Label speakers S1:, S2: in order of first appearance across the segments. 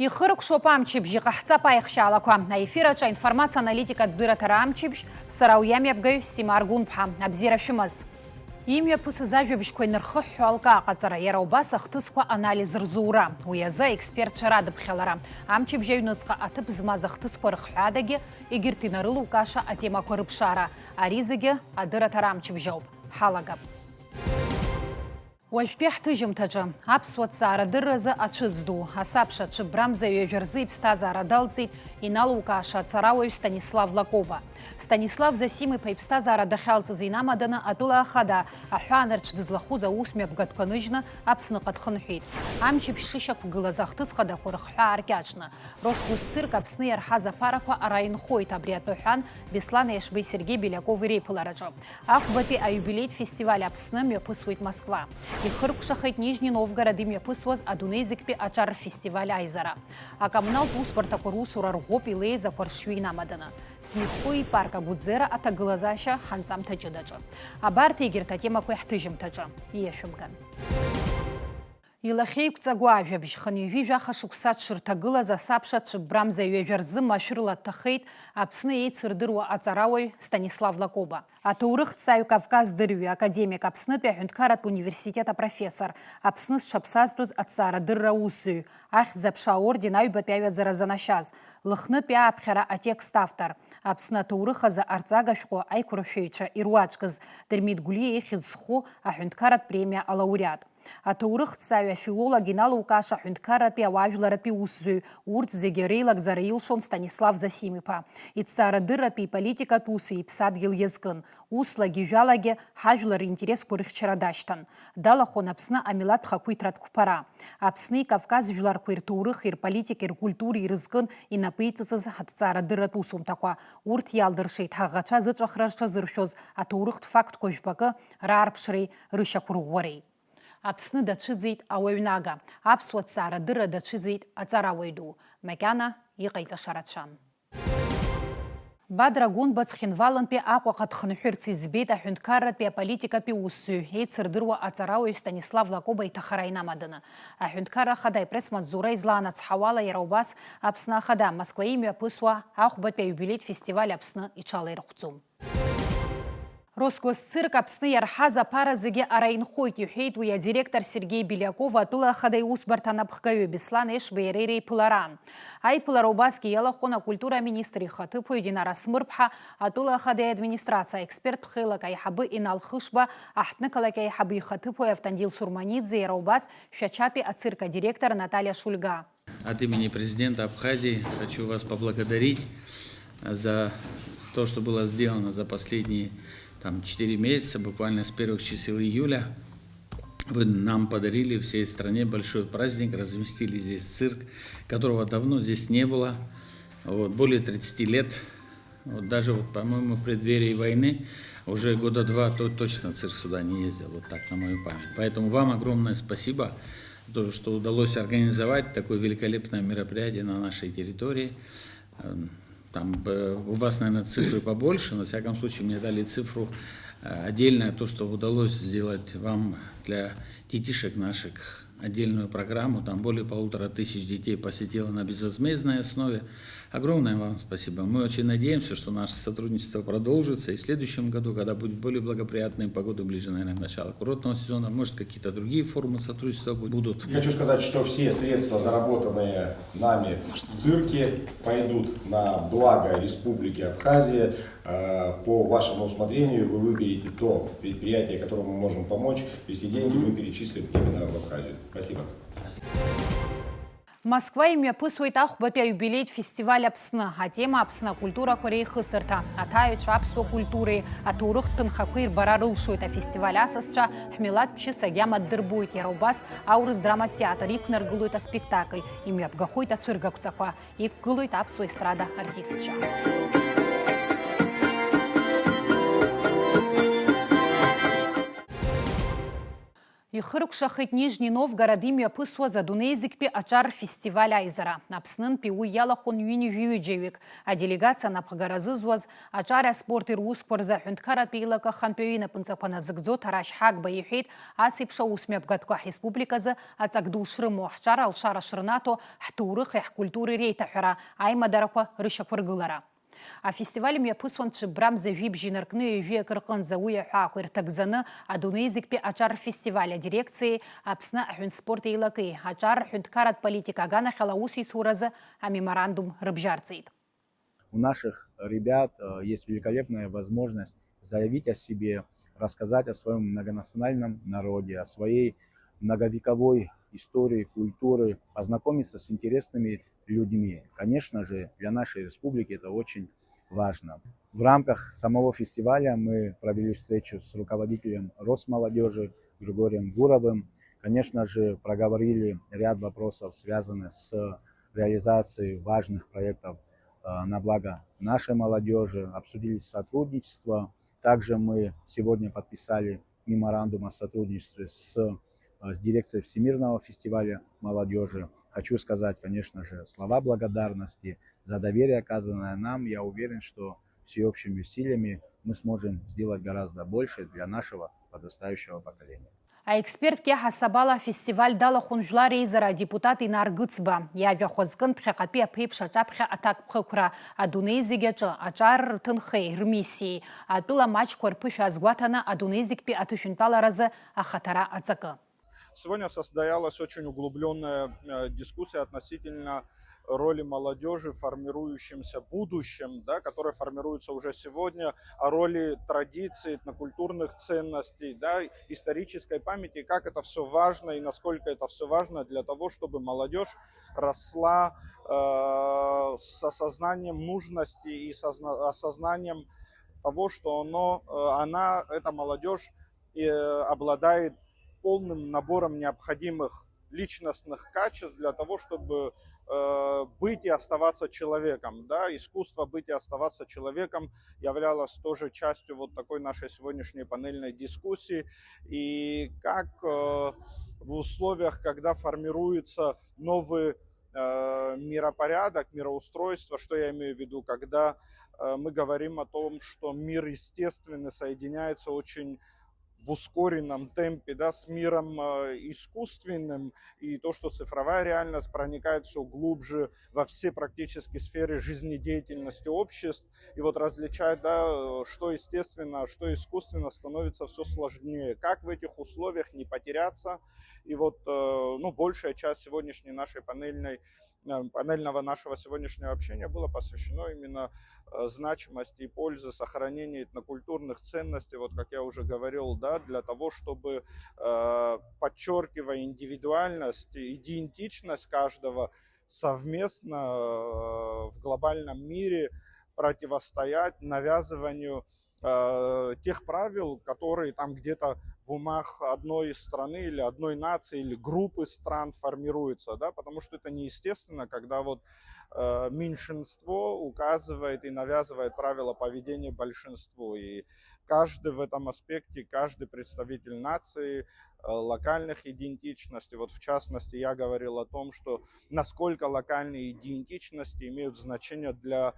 S1: Ихыркәшоуп амчыбжь, иҟаҳҵап аихшьаалақәа. Аефираҿы информациа аналитикатә дырраҭара амчыбжь, сара уиамҩаԥгаҩ Сима Аргәын-ԥҳа. Абзиара шәымаз. Имҩаԥысыз ажәабжьқәа инырхыҳәҳәо алкааҟаҵара, иара убас ахҭысқәа анализ рзура. Уи азы аекспертцәа радыԥхьалара. Амчыбжь аҩныҵҟа аҭыԥ змаз ахҭысқәа рыхҳәадагьы, егьырҭ инарылукааша атемақәа рыԥшаара. Ари зегьы адырраҭара амчыбжь ауп. Ҳалагап. Уажәтәи ҳҭыжьымҭаҿы аԥсуа ҭҵаарадырразы ацәыӡ ду, асабша цәыббрамза ҩажәа рзы иԥсҭазаара далҵит иналукааша ацарауаҩ Станислав Лакоба. Станислав Засим-иԥа иԥсҭазаара дахьалҵыз инамаданы атәыла ахада аҳәаанырцә дызлахәыз аусмҩаԥгатәқәа ныжьны Аԥсныҟа дхынҳәит. Амчыбжь шышьақәгылаз ахҭысхадақәа рыхҳәаа ааркьаҿны. Росгосцирк Аԥсны иарҳаз аԥарақәа ара инхоит, абри атәы Беслан Ешбеи Сергеи Белиаков иреиԥылараҿы. Ахәбатәи аиубилеитә фестиваль Аԥсны мҩаԥысуеит Москва. Ихыркәшахеит Нижни Новгород имҩаԥысуаз адунеи зегьтәи аҿар фестиваль аизара. Акоммуналтә усбарҭақәа русура рӷәӷәоуп илеизақәа ршҩы инамаданы. Смитскои парк агәыӡара аҭагылазаашьа ҳанҵамҭа ҷыдаҿы. Абарҭ егьырҭ атемақәа иаҳҭыжьымҭаҿы ииашәымган. Илахьеиқәҵагәа ажәабжь хынҩажәи жәаха шықәса дшырҭагылаз асабша цәыббрамза ҩажәа рзы машәырла дҭахеит Аԥсны еицырдыруа аҵарауаҩ Станислав Лакоба. Аҭоурыхҭҵааҩ Кавказ дырҩы академик, Аԥснытәи аҳәынҭқарратә университет апрофессор, Аԥсны зҽаԥсазтәыз аҭҵаарадырра аусзуҩ, ахьӡ-аԥша аорден аҩбатәи аҩаӡара занашьаз, Лыхнытәи ааԥхьара атекст автор, Аԥсны аҭоурых азы арҵага шәҟәы аиқәыршәаҩцәа ируаӡәкыз Дырмит Гәлиа ихьӡ зху аҳәынҭқарратә премиа алауреат. Аҭоурыхҭҵааҩ афилолог иналукааша аҳәынҭқарратәи ауаажәларатәи усзуҩ, урҭ зегьы реилагӡара илшон Станислав Засим-иԥа. Иҭҵаарадырратәи иполитикатә уси иԥсадгьыл иазкын. Услагьы жәалагьы ҳажәлар ринтересқәа рыхьчара дашьҭан. Далахон Аԥсны амилаҭтә хақәиҭратә қәԥара. Аԥсни Кавказ жәларқәа ирҭоурыхи, рполитикеи, ркультуреи ирызкын инапеиҵыҵыз ҳаҭҵаарадырратә усумҭақәа. Урҭ иалдыршеит ҳаӷацәа зыҵәахра рҽазыршәоз аҭоурыхтә фактқәа жәпакы раарԥшреи рышьақәырӷәӷәареи. Аԥсны дацәыӡит ауаҩнага, аԥсуа ҭҵаарадырра дацәыӡит аҵарауаҩ ду. Макьана иҟаиҵаша рацәан. Бадра Гәынба Ҵхьынвалантәи Аҟәаҟа дхынҳәырц иӡбеит аҳәынҭқарратәи аполитикатәи усзуҩ, еицырдыруа аҵарауаҩ Станислав Лакоба иҭахара инамаданы. Аҳәынҭқарра ахада ипресс-маҵзура излаанацҳауала иара убас Аԥсны ахада Москва имҩаԥысуа ахәбатәи аиубилеитә фестиваль Аԥсны иҽалаирҟәӡом. Росгосцирк Аԥсны иарҳаз аԥара зегьы ара инхоит, иҳәеит уи адиректор Сергеи Белиаков атәыла ахада иусбарҭа анапхгаҩы Беслан Ешбеи иара иреиԥылара. Аиԥылара убасгьы иалахон акультура министр ихаҭыԥуаҩ Динара Смырԥҳа, атәыла ахада администрациа аексперттә хеилак аиҳабы Инал Хышба, аҳҭнықалақь аиҳабы ихаҭыԥуаҩ Автандил Сурманидзе, иара убас Шәачатәи ацирк адиректор Наталья Шульга.
S2: От имени президента Абхазии хочу вас поблагодарить за то, что было сделано за последние 4 месяца, буквально с первых чисел июля. Вы нам подарили всей стране большой праздник, разместили здесь цирк, которого давно здесь не было, более 30 лет. Даже, по-моему, в преддверии войны уже года 2 точно цирк сюда не ездил, так на мою память. Поэтому вам огромное спасибо, что удалось организовать такое великолепное мероприятие на нашей территории. Там у вас, наверное, цифры побольше, но, во всяком случае, мне дали цифру отдельную, то, что удалось сделать вам для детишек наших отдельную программу. Там более 1500 детей посетило на безвозмездной основе. Огромное вам спасибо. Мы очень надеемся, что наше сотрудничество продолжится. И в следующем году, когда будет более благоприятная погода, ближе, наверное, к началу курортного сезона, может, какие-то другие формы сотрудничества будут.
S3: Хочу сказать, что все средства, заработанные нами в цирке, пойдут на благо Республики Абхазия. По вашему усмотрению вы выберете то предприятие, которому мы можем помочь, и все деньги мы перечислим именно в Абхазию. Спасибо.
S1: Москва имҩаԥысуеит ахәбатәи аиубилеитә фестиваль Аԥсны. Атема Аԥсны акультурақәа реихысырҭа, аҭаҩцәа аԥсуа культуреи, аҭоурыхтә ҭынхақәеи рбара рылшоит. Афестиваль асасцәа ҳмилаҭтә ԥшьыс агьама ддырбоит. Иара убас аурыс драматә театр иқәнаргылоит аспектакль, имҩаԥгахоит ацәыргақәҵақәа, иқәгылоит аԥсуа естрада артистцәа. Ихыркшахит Нижний Новгород имиаԥысуаз адунеизиктәи аҿар фестиваль аизара. Аԥснынтәи уи иалахәын ҩынҩажәаҩык. Аделегациа напхгара зызуаз аҿар аспорти русқәа рзы аҳәынҭқарратә еилак ахантәаҩы инапынҵақәа назыгӡо Ҭарашь Ҳагба иҳәеит, ас еиԥш аусмҩаԥгатәқәа ҳреспубликазы аҵак ду шрымоу ҳҿар алшара шрнаҭо ҳҭоурыхи ҳкультуреи реиҭаҳәара, аимадарақәа рышьақәыргылара. Афестиваль мҩаԥысуан Цәыббрамза жәибжь инаркны ҩажәиак рҟынӡа уи аҳәаақәа ирҭагӡаны адунеизиктәи аҿар фестиваль адиреқциеи Аԥсны аҳәынтспорт еилаки аҿар ҳәынҭқарратә политика аганахьала аусеицуразы амеморандум рыбжьарҵеит.
S4: У наших ребят есть великолепная возможность заявить о себе, рассказать о своем многонациональном народе, о своей многовековой истории, культуры, познакомиться с интересными людьми. Конечно же, для нашей республики это очень важно. В рамках самого фестиваля мы провели встречу с руководителем Росмолодежи Григорием Гуровым. Конечно же, проговорили ряд вопросов, связанных с реализацией важных проектов на благо нашей молодежи, обсудили сотрудничество. Также мы сегодня подписали меморандум о сотрудничестве с дирекцией Всемирного фестиваля молодежи. Хочу сказать, конечно же, слова благодарности за доверие, оказанное нам. Я уверен, что всеобщими усилиями мы сможем сделать гораздо больше для нашего подрастающего поколения.
S1: Аекспертке ҳасабала фестиваль далахәын жәлар еизара депутат Инар Гыцба иажәахәазкын ԥхьаҟатәи аԥеиԥш аҿаԥхьа аҭакԥхықәра адунеи зегьы аҿы аҿар рҭынхеи рмиссиеи атәыла маҷқәа рԥышәа азгәаҭаны адунеи зегьтәи аҭышәынтәаларазы ахаҭара аҵакы.
S5: Сегодня состоялась очень углубленная дискуссия относительно роли молодежи в формирующемся будущем, да, которое формируется уже сегодня, о роли традиций, этнокультурных ценностей, да, исторической памяти, как это все важно и насколько это все важно для того, чтобы молодежь росла с осознанием нужности и с осознанием того, что эта молодежь обладает полным набором необходимых личностных качеств для того, чтобы быть и оставаться человеком. Да? Искусство быть и оставаться человеком являлось тоже частью вот такой нашей сегодняшней панельной дискуссии. И как в условиях, когда формируется новый миропорядок, мироустройство, что я имею в виду, когда мы говорим о том, что мир естественный соединяется очень в ускоренном темпе, да, с миром искусственным, и то, что цифровая реальность проникает все глубже во все практически сферы жизнедеятельности обществ, и вот различать, да, что естественно, что искусственно, становится все сложнее. Как в этих условиях не потеряться? И вот большая часть сегодняшней нашей панельного нашего сегодняшнего общения было посвящено именно значимости и пользе сохранения этнокультурных ценностей, вот как я уже говорил, да, для того, чтобы, подчеркивая индивидуальность, идентичность каждого, совместно в глобальном мире противостоять навязыванию тех правил, которые там где-то в умах одной страны или одной нации или группы стран формируются, да, потому что это неестественно, когда вот меньшинство указывает и навязывает правила поведения большинству, и каждый в этом аспекте, каждый представитель нации, локальных идентичностей, вот в частности я говорил о том, что насколько локальные идентичности имеют значение для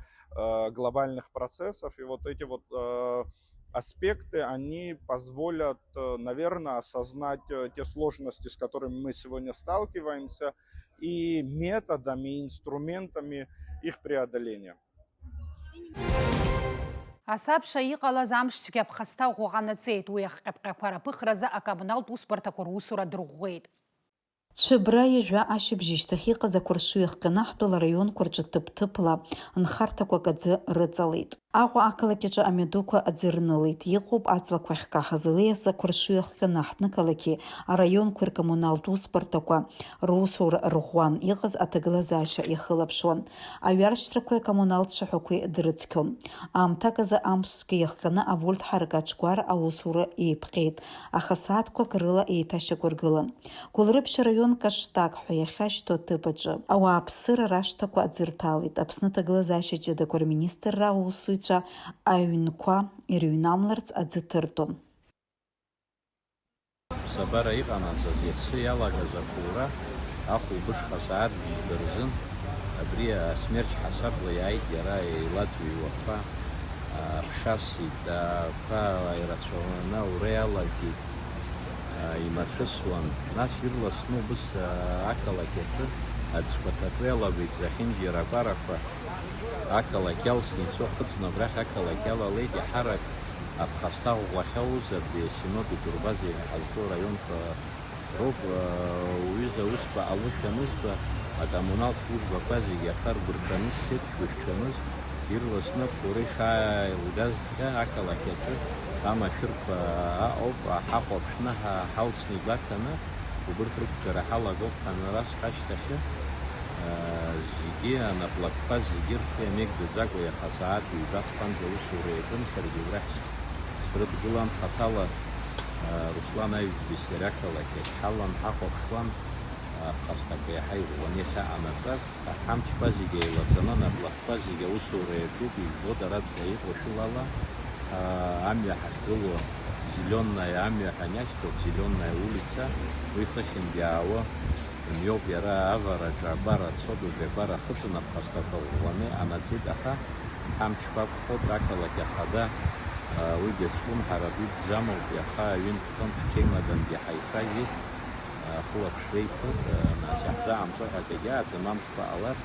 S5: глобальных процессов, и вот эти вот аспекты, они позволят, наверное, осознать те сложности, с которыми мы сегодня сталкиваемся, и методами, и инструментами их преодоления.
S1: Асабша иҟалаз амшцәгьа аԥхасҭа ӷәӷәанаҵеит, уи ахҟьаԥҟьақәа раԥыхразы акоммуналтә усбарҭақәа русура дырӷәӷәеит.
S6: Цәыббра ижәа ашьыбжьышьҭахь иҟаз ақәыршҩы иахҟьаны ҳтәыла раионқәа рҿы ҭыԥ-ҭыԥла нхарҭақәак аӡы рыҵалеит. Аҟәа ақалақь аҿы амҩадуқәа аӡы рнылеит. Иҟоуп аҵлақәа ахькаҳаз илеиз ақәыршҩы иахҟьаны ҳҭнықалақьи араионқәа ркоммуналтә усбарҭақәа русура рӷәӷәан иҟаз аҭагылазаашьа иахылаԥшуан. Аҩаршьҭрақәеи акоммуналтцәа ҳәақәеи дрыцқьон. Аамҭак азы амшцәгьа иахҟьаны авольт ҳарак аҿгәара аусура еиԥҟьеит, аха сааҭқәак рыла еиҭашьақәыргылан. Гәылрыԥшь араион Каштак ҳәа иахьашьҭоу аҭыԥ аҿы ауааԥсыра рашҭақәа аӡы рҭалеит. Аԥсны аҭагылазаашьа ҷыдақәа рминистрра аусуҩцәа аҩнқәа ирыҩнамларц аӡы ҭыртәон.
S7: аԥсабара иҟанаҵаз иацы иалагаз ақәуура ахәылбыҽха сааҭ бжьба рзын абри асмерч ҳасабла иааит иара еилаӡҩуақәа ԥшасит, ақәа ирацәаҩны аура иалагеит, имацәысуан. Нас ирласны убыс ақалақь аҿы аӡқәаҭаҿы иалагеит зехьынџьара агәарақәа ақалақь иалсны ицо хыҵны абрахь ақалақь иалалеит иҳарак аԥхасҭа ӷәӷәахьаус абри Синод Итурбаз иҳазго раионқәа роуп. Уҩыза усқәа алышәанызба акоммуналтә службақәа зегьы ахаргәырҭаны ссиршәышәшәаныз ирласны қәура ишааилгазҵәҟьа ақалақь аҿы амашәырқәа аҟоуп, ҳаҟоуп Аԥсны ҳалсны игәаҭаны убырҭ рықәгара ҳалагоуп ҳанрас ҳашьҭахьы зегьы анаплакқәа зегьы рхы иамеигӡаӡакәа иаха сааҭ ҩба ԥханӡа аусура иаҿын. Саргьы убрахь срыдгылан хаҭала Руслан аҩӡбеи сареи ақалақь ахь ҳалан ҳахәаԥшуан. Ԥхасҭақәа иаҳа иӷәӷәаны иахьаанаҵаз ҳамчқәа зегьы еилаҵаны анаплакқәа зегьы аусура иаҿуп, ижәбо дараӡа иҟоу шәылала амҩа ҳахьгыло зеленая амҩа ҳаниашьҭоуп, зеленая улица, уи хыхьынтә иаауа мҩоуп. Иара авараҿы агәара цодуажә агәара хыҵын аԥхасҭақәа ӷәӷәаны анаҵеит, аха ҳамчқәа акәхоит. Ақалақь ахада уи бесплумҳара дуӡӡамоуп, иаха аҩынтә хынтә ҳқьеимадангьы ҳаихажьит, хылаԥшра иҭәуп. Нас иаҳзаамҵо ҳәагьы ааӡам, амшқәа ҟалар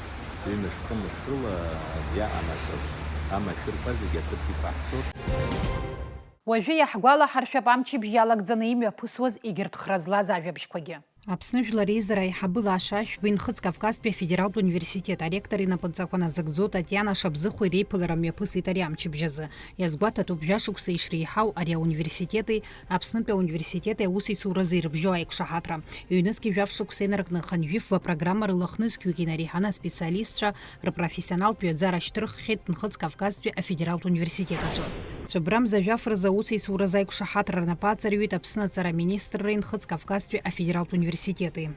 S7: ҩымш хымш рыла иаҟанаҵаз амашәырқәа зегьы аҭыԥ иқәаҳцоит.
S1: Уажәы иаҳгәалаҳаршәап амчыбжь иалагӡаны имҩаԥысуаз егьырҭ хра злаз ажәабжьқәагьы. Аԥсны Жәлар Еизара Аиҳабыла Ашашәба Инхыҵ Кавказтәи Афедералтә университет аректор инапынҵақәа назыгӡо Татиана Шабзыхәа иреиԥылара мҩаԥысит ари амчыбжь азы. Иазгәаҭатәуп жәашықәса ишреиҳау ари ауниверситети Аԥснытәи ауниверситети аусеицуразы ирыбжьо аиқәшаҳаҭра. Ҩнызқьи жәаф-шықәса инаркны хынҩыфба программа рылахнызқьҩык инареиҳаны аспециалистцәа рпрофессионалтә ҩаӡара шьҭрыххьеит Нхыҵ Кавказтәи Афедералтә университет аҿы. Цәыбрамза жәафразы аусеицуразы аиқәшаҳаҭра рнапаҵаҩит Аԥсны аҵара министрра Нхыҵ Кавказтәи Афедералтә университети.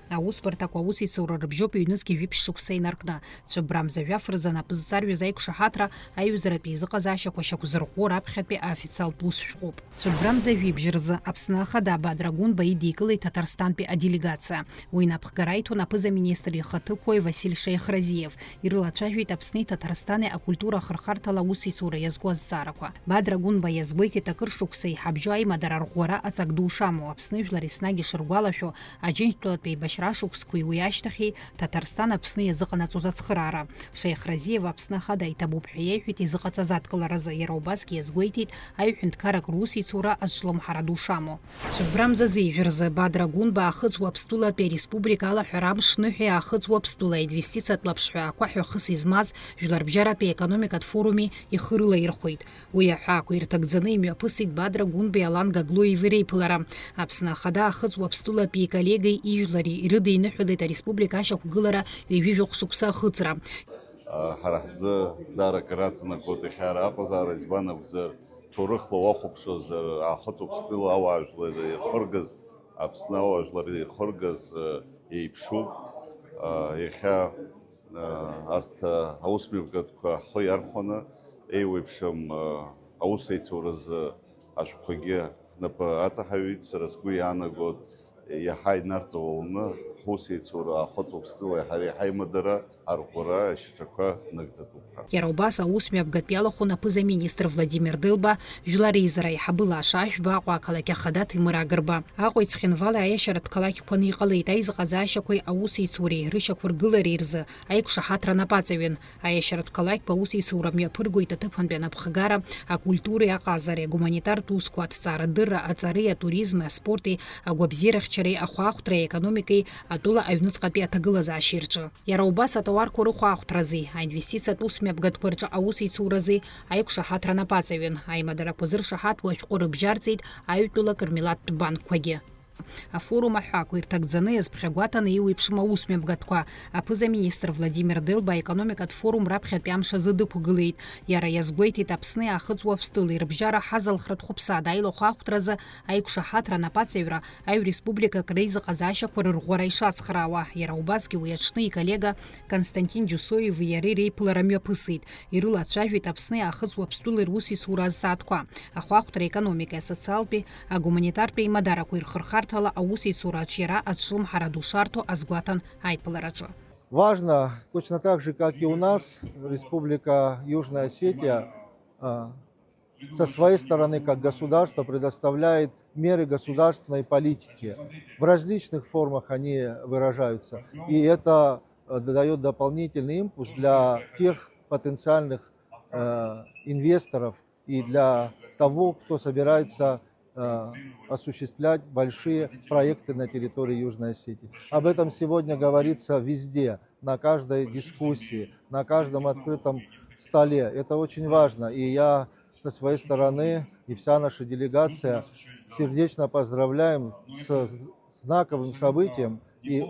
S1: Аусбарҭақәа аусеицура рыбжьоуп ҩнызқьи жәиԥшь-шықәса инаркны. Цәыбрамза жәафразы напы зҵарҩыз аиқәшаҳаҭра аиҩызаратәи изыҟазаашьақәа шьақәзырӷәӷәо раԥхьатәи аофициалтә ус шәҟәуп. Цәыбрамза жәибжь рзы Аԥсны ахада Бадра Гунба идикылеит Татарстантәи аделегациа. Уи инапхгара иҭон аԥыза-министр ихаҭыԥуаҩ Василь Шеихразиев. Ирылацәажәеит Аԥсни Татарстани акультура ахырхарҭала аусеицура иазку азҵаарақәа. Бадра Гунба иазгәеиҭеит акыр шықәса иҳабжьо аимадара рӷәӷәара аҵак ду шамоу. Аԥсны жәлар еснагь ишыргәалашәо аџьынџьтәылатәи еибашьра шықәсқәеи уи ашьҭахьи Татарстан Аԥсны иазыҟанаҵоз ацхыраара. Шеихразиев Аԥсны ахада иҭабуп ҳәа иеиҳәеит изыҟаҵаз адкыларазы. Иара убасгьы иазгәеиҭеит аҩҳәынҭқарратә русеицура азҿлымҳара ду шамоу. Цәыбрамза зеижәразы Бадра Гунба аахыҵуа Аԥстәылатәи ареспублика алаҳәара амш ныҳәа аахыҵуа Аԥстәыла аинвестициатә лаԥшҳәа ақәаҳәа хыс измаз Жәларбжьаратәи аекономикатә форуми ихы рылаирхәеит. Уи аҳәаақәа ирҭагӡаны имҩаԥысит Бадра Гунбеи Алан Гаглоиеви реиԥылара. Аԥсны ахада аахыҵуа Аԥстәылатәи иколлегеи ижәлари ирыдиныҳәалеит ареспублика ашьақәгылара ҩажәижәохә шықәса ахыҵра.
S8: Ҳара ҳзы дарак раҵанакуеит ихьаара аҟазаара, избан акәзар ҭоурыхла уахәаԥшуазар аахыҵ Аԥстәыла ауаажәлар ирхыргаз, Аԥсны ауаажәлар ирхыргаз еиԥшуп. Иахьа арҭ аусмҩаԥгатәқәа ҳхәы иархәаны еиуеиԥшым аусеицуразы ашәҟәқәагьы напы аҵаҳаҩит. Сара сгәы иаанагоит иаҳа инарҵаулны ҳусеицура ахыҵ Аԥстәыла иаҳа имадара арӷәӷәара ашьаҿақәа нагӡатәуп.
S1: Иара убас аусмҩаԥгатәи алахәын аԥыза-министр Владимир Дылба, Жәлар Еизара Аиҳабыла Ашашәба, Аҟәа ақалақь ахада Ҭемыр Агрба. Аҟәа Ицхинвали аиашьаратә қалақьқәаны иҟалеит аизыҟазаашьақәеи аусеицуреи рышьақәыргылареи рзы аиқәшаҳаҭра напаҵаҩын. Аиашьаратә қалақьқәа аусеицура мҩаԥыргоит аҭыԥантәи анапхгара, акультуреи, аҟазареи, агуманитартә усқәа, аҭҵаарадырра, аҵареи, атуризми, аспорти, агәабзиарахьчареи, ахәаахәҭреи, аекономикеи, атәыла аҩныҵҟатәи аҭагылазаашьеи рҿы. Иара убас атауарқәа рыхәаахәҭрази, аинвестициатә усмҩаԥгатәқәа рҿы аусеицурази аиқәшаҳаҭра напаҵаҩын. Аимадарақәа зыршаҳаҭуа ашәҟәы рыбжьарҵеит аҩтәылак рмилаҭтә банкқәагьы. Афорум аҳәаақәа ирҭагӡаны иазԥхьагәаҭаны иуеиԥшым аусмҩаԥгатәқәа. Аԥыза-министр Владимир Дылба аекономикатә форум раԥхьатәи амш азы дықәгылеит. Иара иазгәеиҭеит Аԥсны аахыҵуа Аԥстәыла ирыбжьара ҳазалхратә хәыԥсада аилахәаахәҭразы аиқәшаҳаҭра напаҵаҩра аҩреспубликак реизыҟазаашьақәа рырӷәӷәара ишацхраауа. Иара убасгьы уи аҽны иколлега Константин Џьусоиеви иареи реиԥылара мҩаԥысит. Ирылацәажәеит Аԥсны аахыҵуа Аԥстәыла русеицура азҵаатәқәа, ахәаахәҭра, аекономика, асоциалтәи, агуманитартәи аимадарақәа ирхырхарҭа аамҭала аусеицураҿ иара аҿлымҳара ду шарҭо азгәаҭан аиԥылараҿы.
S9: Важно, точно так же, как и у нас, Республика Южная Осетия со своей стороны, как государство, предоставляет меры государственной политики. В различных формах они выражаются. И это дает дополнительный импульс для тех потенциальных инвесторов и для того, кто собирается осуществлять большие проекты на территории Южной Осетии. Об этом сегодня говорится везде, на каждой дискуссии, на каждом открытом столе. Это очень важно. И я со своей стороны и вся наша делегация сердечно поздравляем с знаковым событием и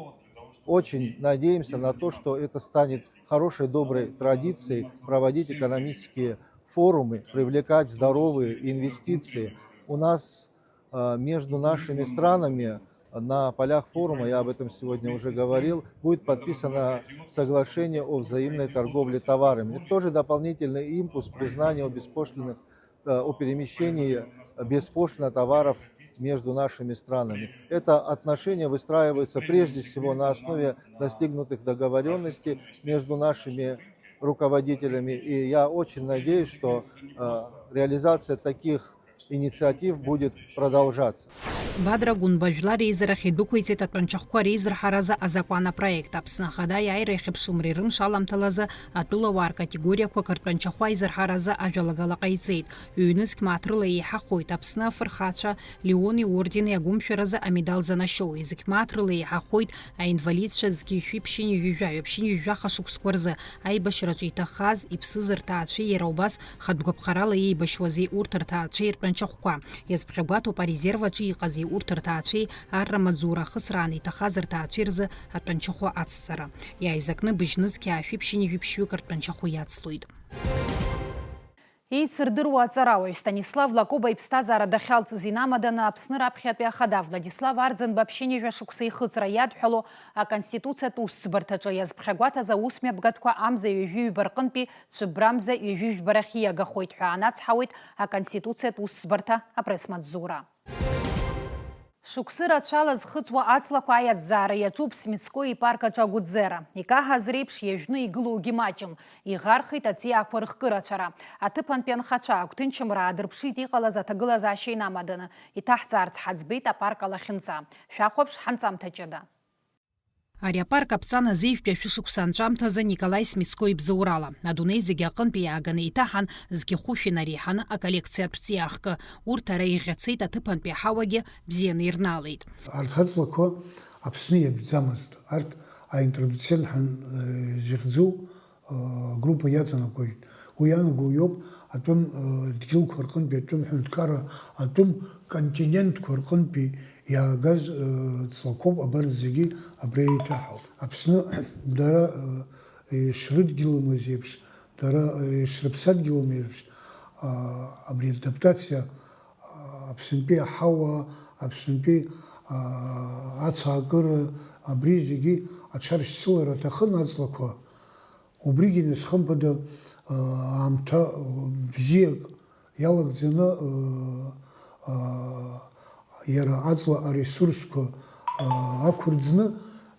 S9: очень надеемся на то, что это станет хорошей, доброй традицией проводить экономические форумы, привлекать здоровые инвестиции. У нас между нашими странами на полях форума, я об этом сегодня уже говорил, будет подписано соглашение о взаимной торговле товарами. Это тоже дополнительный импульс признания о перемещении беспошлино товаров между нашими странами. Это отношения выстраиваются прежде всего на основе достигнутых договоренностей между нашими руководителями. И я очень надеюсь, что реализация таких инициатив будет продолжаться.
S1: Бадра Гунбажлар израхи дукуйцет атранчахква ризр хараза азакwana проект апснахада яйры хипшумри рым шаламталаза атулавар категория квакартранчахва изр хараза ажалагалакайцет юниск матрыла и хахойт апсна фархача леони ордены агумшираза амидал занашоу язык матрыла и хахойт а инвалидша згифи пшини южа хашукскварза ай башрачита хаз и псызр таачи ераубас хадгабхарала и башвази уртартаачи Чахква. Язбхагату по резервачи кази уртартачи, аррамадзура хасрани тахазар тачирза атранчаху аццара. Я изакны бижнызки афипшини випшю картранчаху яцлуид. Еицырдыруа аҵарауаҩ Станислав Лакоба иԥсҭазаара дахьалҵыз инамаданы Аԥсны раԥхьатәи ахада Владислав Арӡынба ԥшьынҩажәа шықәса ихыҵра иадҳәало аконституциатә усӡбарҭаҿы иазԥхьагәаҭаз аусмҩаԥгатәқәа амза ҩажәи-ҩба рҟынтәи цәыббра-мза ҩажәи-жәбарахь ииагахоит ҳәа анацҳауеит аконституциатә усӡбарҭа апресс-маҵзура. Шықәсы рацәала зхыҵуа аҵлақәа аиаӡара иаҿуп Смитскои ипарк аҿы агәыӡера. Икаҳаз реиԥш иажәны игылоугьы маҷым. Иӷархеит аҵиаақәа рыхкырацәара. Аҭыԥантәи анхацәа агәҭынчымра аадырԥшит иҟалаз аҭагылазаашьа инамаданы. Иҭаҳҵаарц ҳаӡбеит апарк алахьынҵа. Шәахәаԥш ҳанҵамҭа ҷыда. Ари апарк аԥҵан азеижәтәи ашәышықәса анҵәамҭазы Николаи Смитскои ибзоурала. Адунеи зегьы аҟынтәи иааганы еиҭаҳан зегьы хәышә инареиҳаны аколлекциатә ҵиаахкы. Урҭ ара иӷьацеит аҭыԥантәи аҳауагьы бзианы ирнаалеит.
S10: Арҭ аҵлақәа Аԥсны иатәӡамызт. Арҭ аинтродуциальхан зыхьӡу группа иаҵанакуеит. Уи анаго иоуп атәым дгьылқәа рҟынтәи атәым ҳәынҭқарра атәым континентқәа рҟынтәи иаагаз ҵлақәоуп абарҭ зегьы абри еиҭаҳауп. Аԥсны дара ишрыдгьылымыз еиԥш, дара ишрыԥсадгьылым еиԥш, абри адаптациа Аԥсынтәи аҳауа, Аԥсынтәи ацаагыра, абри зегьы аҽаршьцылара аҭахын аҵлақәа. Убригьы насхымԥада аамҭа бзиак иалагӡаны иара аҵла аресурсқәа ақәырӡны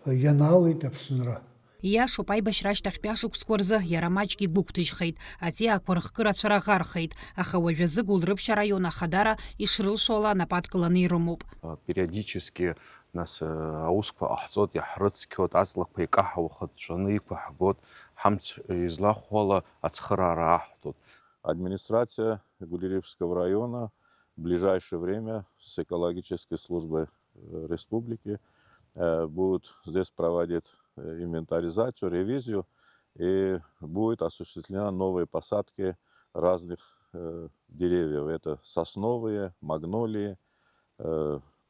S10: ианаалеит Аԥсынра.
S1: Иашоуп аибашьра ашьҭахьтәи ашықәсқәа рзы иара маҷгьы игәыгәҭыжьхеит, аҵиаақәа рыхкырацәара ӷархеит, аха уажәазы Гулрыԥшь араион ахадара ишрылшола нападкыланы ирымоуп.
S11: Периодически нас аусқәа ҟаҳҵоит, иаҳрыцқьоит, аҵлақәа икаҳауа хыҵәҵәаны иқәаҳгоит, ҳамц излахәала ацхыраара аҳҭоит.
S8: Администрация Гулрыԥского района в ближайшее время с экологической службой республики будут здесь проводить инвентаризацию, ревизию, и будет осуществлена новые посадки разных деревьев. Это сосновые, магнолии,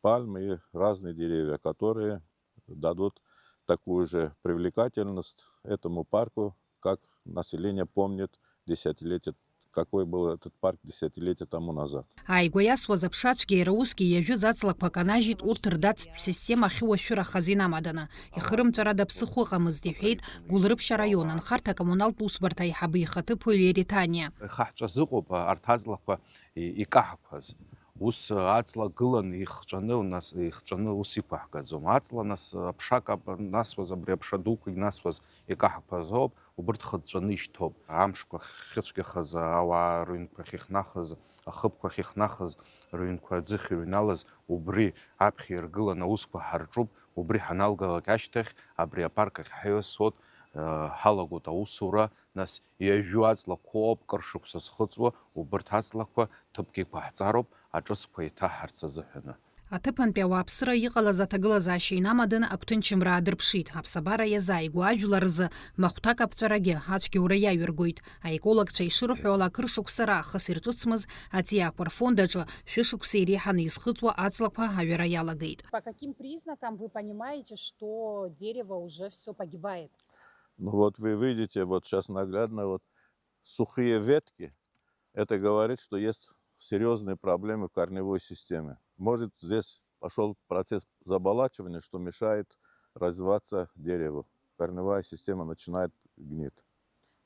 S8: пальмы и разные деревья, которые дадут такую же привлекательность этому парку, как население помнит десятилетия, какой был этот парк десятилетия тому назад.
S1: Ааигәа иасуаз аԥшацәгьа иара усгьы иажәыз аҵлақәак анажьит урҭ рдацтә система ахьуашәырахаз инамаданы. Ихырымҵәарада ԥсыхәа ыҟамызт иҳәеит Гулрыԥшь араион анхарҭа акоммуналтә усбарҭа аиҳабы ихаҭыԥуаҩ Лери Ҭаниа.
S11: Ихаҳҵәаз ыҟоуп арҭ аҵлақәа икаҳақәаз. ус аҵла гыланы ихҵәаны, нас ихҵәаны ус иқәаҳгаӡом. Аҵла нас аԥша капа насуаз, абри аԥша дуқәа инасуаз икаҳақәаз ауп, убырҭ хыҵәҵәаны ишьҭоуп. Амшқәа хьыцәгьахаз, ауаа рыҩнқәа ахьихнахыз, ахыбқәа ахьихнахыз, рыҩнқәа аӡыхь ирыҩналаз, убри аԥхьа иргыланы аусқәа ҳарҿуп, убри ҳаналгалак ашьҭахь, абри апарк ахь ҳаиасуот, ҳалагоит аусура, нас иажәу аҵлақәа ауп кыр шықәса зхыҵуа, убырҭ аҵлақәа ҭыԥк иқәаҳҵароуп, аҿыцқәа иҭаҳарц азыҳәаны.
S1: Аҭыԥантәи ауааԥсыра иҟалаз аҭагылазаашьа инамаданы агәҭынчымра аадырԥшит. Аԥсабара иазааигәо ажәлар рзы махәҭак аԥҵәарагьы ацәгьоура иаҩыргоит. Аекологцәа ишырҳәо ала акыр шықәса раахыс ирҿыцмыз аҵиаақәа рфондаҿы шәышықәса иреиҳаны изхыҵуа аҵлақәа аҩара иалагеит.
S12: По каким признакам вы понимаете, что дерево уже все погибает?
S8: Ну вот вы видите, вот сейчас наглядно вот сухие ветки. Это говорит, что есть серьезные проблемы в корневой системе. Может, здесь пошел процесс заболачивания, что мешает развиваться дереву. Корневая система начинает гнить.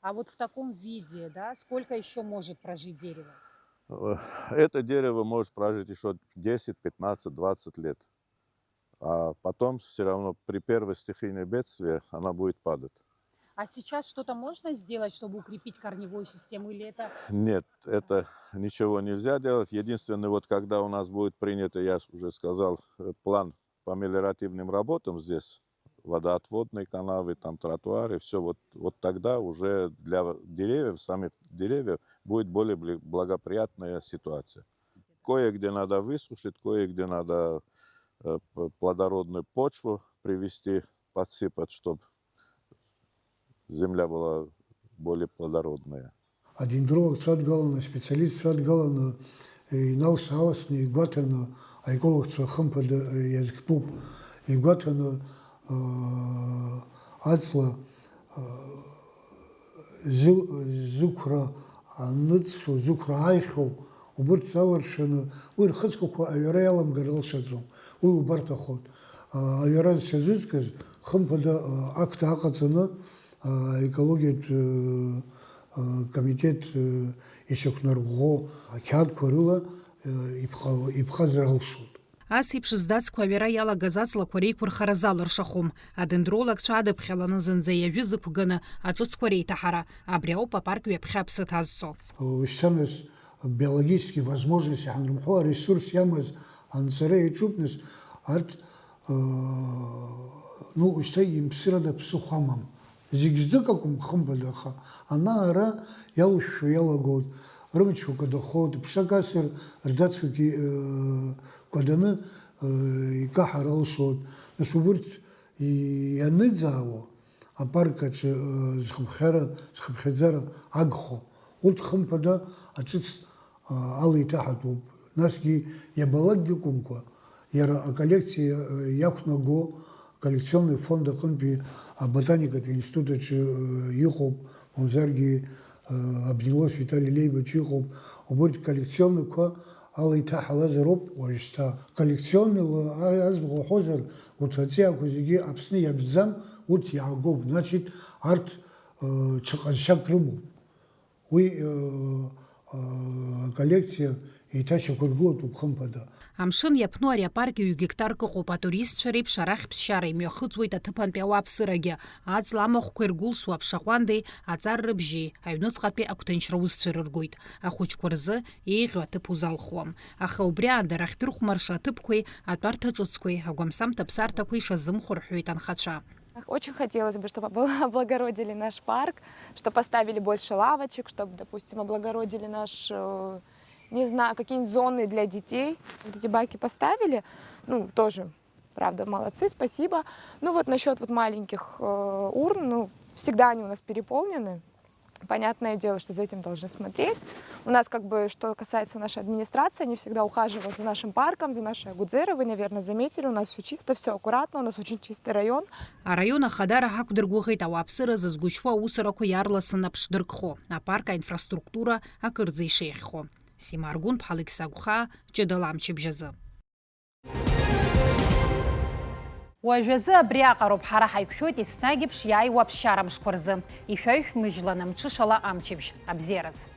S12: А вот в таком виде, да, сколько еще может прожить дерево?
S8: Это дерево может прожить еще 10, 15, 20 лет. А потом все равно при первой стихийной бедствии она будет падать.
S12: А сейчас что-то можно сделать, чтобы укрепить корневую систему, или это...
S8: Нет, это ничего нельзя делать. Единственное, вот когда у нас будет принято, я уже сказал, план по мелиоративным работам здесь, водоотводные канавы, там тротуары, все, вот тогда уже для деревьев, самих деревьев, будет более благоприятная ситуация. Кое-где надо высушить, кое-где надо плодородную почву привести, подсыпать, чтобы земля была более плодородная.
S10: Адиндролог цадгалана, специалист цадгалана, и наус аласни, и гватана, а эколог цахампада язык пуп, и гватана ацла зукра ныцху, зукра айху, убырт заваршана, уир хыцкуку авираялам гаралшадзум, уир убартахот. Авираз шазыцказ, хампада акта акацана, экологият комитет ишакнарго акиад кварыла ипхазралшут.
S1: Ас еиԥш здацқәа аҩара иалагаз аҵлақәа реиқәырхара залыршахом. Адендролагцәа адыԥхьаланы зынӡа иажәы зықәганы аҿыцқәа реиҭаҳара. Абри ауп апарк ҩаԥхьа аԥсы ҭазҵо.
S10: Ушьҭаназ биологические возможности ҳанрымхәо ресурс иамаз анҵара иаҿуп, арҭ ушьҭа имԥсырада ԥсыхәа амам. Зегь здыкакәым хымԥада, аха ана-ара иалушәшәо иалагоит, рымчқәа кәадахоит, ԥшак-асыр рдацқәагьы кәаданы икаҳара алшоит. Нас убырҭ ианыӡаауа апарк аҿы зхыԥхьаӡара агхо, урҭ хымԥада аҿыц ала иҭаҳатәуп. Насгьы иабалакгьы акәымкәа, иара аколлекциа иақәнаго коллекционный фонд аҟынтәи аботаникатә институт аҿы иҟоуп, мамзаргьы Абдилов Виталий Леибович иҟоуп, убырҭ коллекционныйқәа ала иҭаҳалазар ауп уажәшьҭа. Коллекционныйла аӡбахә уҳәозар, урҭ аҵиаақәа зегьы Аԥсны иатәӡам, урҭ иаагоуп, значит, арҭ ҽаҟазшьак рымоуп. Уи аколлекциа еиҭашьақәыргылатәуп хымԥада.
S1: Амшын иаԥну ари апарк 1 гектарк ыҟоуп. Атуристцәа реиԥш арахь ԥсшьара имҩахыҵуеит аҭыԥантәи ауааԥсырагьы. Аҵла амахәқәа иргәылсуа аԥшаҟәандеи, аҵар рыбжьи, аҩныҵҟатәи агәҭынчра усцәа рыргоит. Ахәыҷқәа рзы еиӷьу аҭыԥ узалхуам. Аха убри аанда рахьдырхәмарша аҭыԥқәеи, атәарҭа ҿыцқәеи, агәамсамҭа ԥсарҭақәеи ишазымхо рҳәоит анхацәа.
S13: Очень хотелось бы, чтобы облагородили наш парк, чтобы поставили больше лавочек, чтобы, допустим, облагородили наш, не знаю, какие-нибудь зоны для детей. Вот эти баки поставили, ну, тоже, правда, молодцы, спасибо. Ну, вот насчет вот маленьких урн, ну, всегда они у нас переполнены. Понятное дело, что за этим должны смотреть. У нас, как бы, что касается нашей администрации, они всегда ухаживают за нашим парком, за нашей Агудзерой. Вы, наверное, заметили, у нас все чисто, все аккуратно, у нас очень чистый район.
S1: Араион ахадара ҳақәдыргәыӷит ауааԥсыра зызгәыџьуа аусурақәа иаарласны аԥш дыркхо. Апарк аинфраструктура акырӡа ишеиӷьхо. Сима Аргәын-ԥҳа, Алықьса Агәха, Ҷыдала амчыбжьазы. Уажәазы абри аҟароуп ҳара ҳаиқәшәоит еснагь еиԥш иааиуа аԥсшьара мшқәа рзы. Ишәаҩшәмыжьланы мҽышала амчыбжь. Абзиараз.